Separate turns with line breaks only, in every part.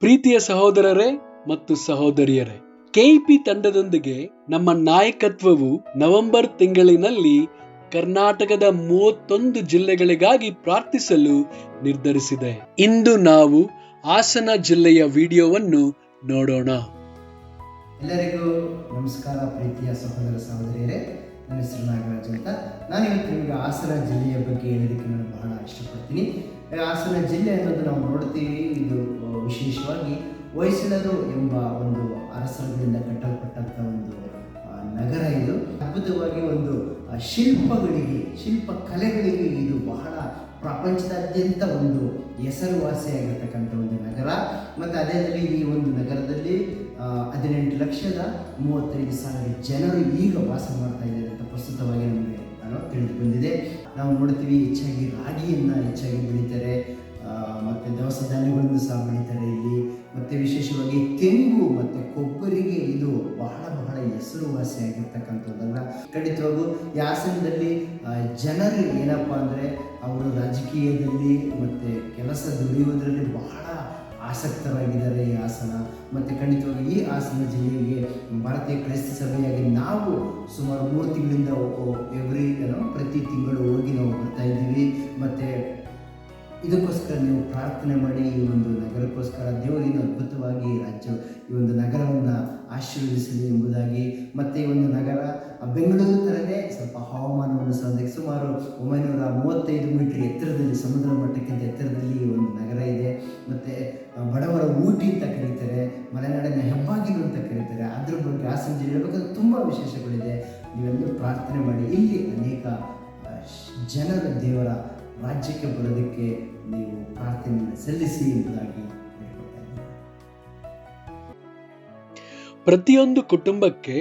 ಪ್ರೀತಿಯ ಸಹೋದರರೇ ಮತ್ತು ಸಹೋದರಿಯರೇ, ಕೆಇಪಿ ತಂಡದೊಂದಿಗೆ ನಮ್ಮ ನಾಯಕತ್ವವು ನವೆಂಬರ್ ತಿಂಗಳಿನಲ್ಲಿ ಕರ್ನಾಟಕದ 31 ಜಿಲ್ಲೆಗಳಿಗಾಗಿ ಪ್ರಾರ್ಥಿಸಲು ನಿರ್ಧರಿಸಿದೆ. ಇಂದು ನಾವು ಹಾಸನ ಜಿಲ್ಲೆಯ ವಿಡಿಯೋವನ್ನು ನೋಡೋಣ.
ಎಲ್ಲರಿಗೂ ನಮಸ್ಕಾರ ಪ್ರೀತಿಯ ಸಹೋದರ ಸಹೋದರಿಯರೇ, ನನ್ನ ಹೆಸರು ನಾಗರಾಜ್ ಅಂತ. ನಾನಿವತ್ತು ನಿಮಗೆ ಹಾಸನ ಜಿಲ್ಲೆಯ ಬಗ್ಗೆ ಹೇಳೋದಕ್ಕೆ ನಾನು ಬಹಳ ಇಷ್ಟಪಡ್ತೀನಿ. ಹಾಸನ ಜಿಲ್ಲೆ ಅನ್ನೋದು ನಾವು ನೋಡ್ತೀವಿ, ಇದು ವಿಶೇಷವಾಗಿ ಹೊಯ್ಸಳರು ಎಂಬ ಒಂದು ಅರಸರುಗಳಿಂದ ಕಟ್ಟಲ್ಪಟ್ಟಂಥ ಒಂದು ನಗರ. ಇದು ಅದ್ಭುತವಾಗಿ ಒಂದು ಶಿಲ್ಪ ಕಲೆಗಳಿಗೆ ಇದು ಬಹಳ ಪ್ರಪಂಚದಾದ್ಯಂತ ಒಂದು ಹೆಸರುವಾಸಿಯಾಗಿರ್ತಕ್ಕಂಥ ಒಂದು ನಗರ. ಮತ್ತು ಅದೇದಲ್ಲಿ ಈ ಒಂದು ನಗರದಲ್ಲಿ 18,35,000 ಜನರು ಈಗ ವಾಸ ಮಾಡ್ತಾ ಇದ್ದಾರೆ ಅಂತ ಪ್ರಸ್ತುತವಾಗಿ ನಮಗೆ ತಿಳಿದು ಬಂದಿದೆ. ನಾವು ನೋಡ್ತೀವಿ, ಹೆಚ್ಚಾಗಿ ರಾಗಿಯನ್ನು ಹೆಚ್ಚಾಗಿ ಬೆಳೀತಾರೆ, ಮತ್ತು ದವಸ ಧಾನ್ಯಗಳನ್ನು ಸಹ ಬೆಳೀತಾರೆ ಇಲ್ಲಿ. ಮತ್ತು ವಿಶೇಷವಾಗಿ ತೆಂಗು ಮತ್ತು ಕೊಬ್ಬರಿಗೆ ಇದು ಬಹಳ ಹೆಸರುವಾಸಿಯಾಗಿರ್ತಕ್ಕಂಥದ್ದಲ್ಲ. ಖಂಡಿತವಾಗೂ ಈ ಹಾಸನದಲ್ಲಿ ಜನರು ಏನಪ್ಪ ಅಂದರೆ ಅವರು ರಾಜಕೀಯದಲ್ಲಿ ಮತ್ತು ಕೆಲಸ ದುಡಿಯುವುದರಲ್ಲಿ ಬಹಳ ಆಸಕ್ತರಾಗಿದ್ದಾರೆ ಈ ಹಾಸನ. ಮತ್ತು ಖಂಡಿತವಾಗಿ ಈ ಹಾಸನ ಜಿಲ್ಲೆಗೆ ಭಾರತೀಯ ಕ್ರೈಸ್ತ ಸಭೆಯಾಗಿ ನಾವು ಸುಮಾರು 3 ತಿಂಗಳಿಂದ ಪ್ರತಿ ತಿಂಗಳು ಹೋಗಿ ನಾವು ಬರ್ತಾ ಇದ್ದೀವಿ. ಮತ್ತು ಇದಕ್ಕೋಸ್ಕರ ನೀವು ಪ್ರಾರ್ಥನೆ ಮಾಡಿ, ಈ ಒಂದು ನಗರಕ್ಕೋಸ್ಕರ ದೇವರಿನ ಅದ್ಭುತವಾಗಿ ಈ ಒಂದು ನಗರವನ್ನು ಆಶೀರ್ವದಿಸಲಿ ಎಂಬುದಾಗಿ. ಮತ್ತು ಈ ಒಂದು ನಗರ ಬೆಂಗಳೂರು ಥರನೇ ಸ್ವಲ್ಪ ಹವಾಮಾನವನ್ನು ಸಹ ಸುಮಾರು 935 ಮೀಟರ್ ಎತ್ತರದಲ್ಲಿ, ಸಮುದ್ರ ಮಟ್ಟಕ್ಕಿಂತ ಎತ್ತರದಲ್ಲಿ ಈ ಒಂದು ನಗರ ಇದೆ. ಮತ್ತು ಬಡವರ ಊಟಿ ಅಂತ ಕರೀತಾರೆ, ಮಲೆನಾಡಿನ ಹೆಬ್ಬಾಗಿಲು ಅಂತ ಕರೀತಾರೆ. ಅದ್ರ ಬಗ್ಗೆ ಹಾಸನ ಜಿಲ್ಲೆ ಹೇಳ್ಬೇಕಾದ್ರೆ ತುಂಬ ವಿಶೇಷಗಳಿದೆ. ನೀವೆಲ್ಲರೂ ಪ್ರಾರ್ಥನೆ ಮಾಡಿ, ಇಲ್ಲಿ ಅನೇಕ ಜನರು ದೇವರ ರಾಜ್ಯಕ್ಕೆ ಬರೋದಕ್ಕೆ ನೀವು ಪ್ರಾರ್ಥನೆಯನ್ನು ಸಲ್ಲಿಸಿ ಎಂಬುದಾಗಿ ಹೇಳ್ಕೊಳ್ತೇನೆ.
ಪ್ರತಿಯೊಂದು ಕುಟುಂಬಕ್ಕೆ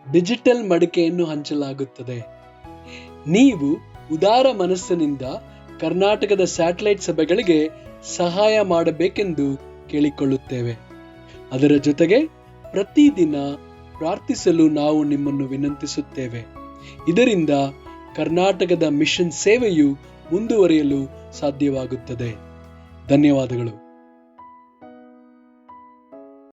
ಡಿಜಿಟಲ್ ಮಡಿಕೆಯನ್ನು ಹಂಚಲಾಗುತ್ತದೆ. ನೀವು ಉದಾರ ಮನಸ್ಸಿನಿಂದ ಕರ್ನಾಟಕದ ಸ್ಯಾಟಲೈಟ್ ಸಭೆಗಳಿಗೆ ಸಹಾಯ ಮಾಡಬೇಕೆಂದು ಕೇಳಿಕೊಳ್ಳುತ್ತೇವೆ. ಅದರ ಜೊತೆಗೆ ಪ್ರತಿದಿನ ಪ್ರಾರ್ಥಿಸಲು ನಾವು ನಿಮ್ಮನ್ನು ವಿನಂತಿಸುತ್ತೇವೆ. ಇದರಿಂದ ಕರ್ನಾಟಕದ ಮಿಷನ್ ಸೇವೆಯು ಮುಂದುವರಿಯಲು ಸಾಧ್ಯವಾಗುತ್ತದೆ. ಧನ್ಯವಾದಗಳು.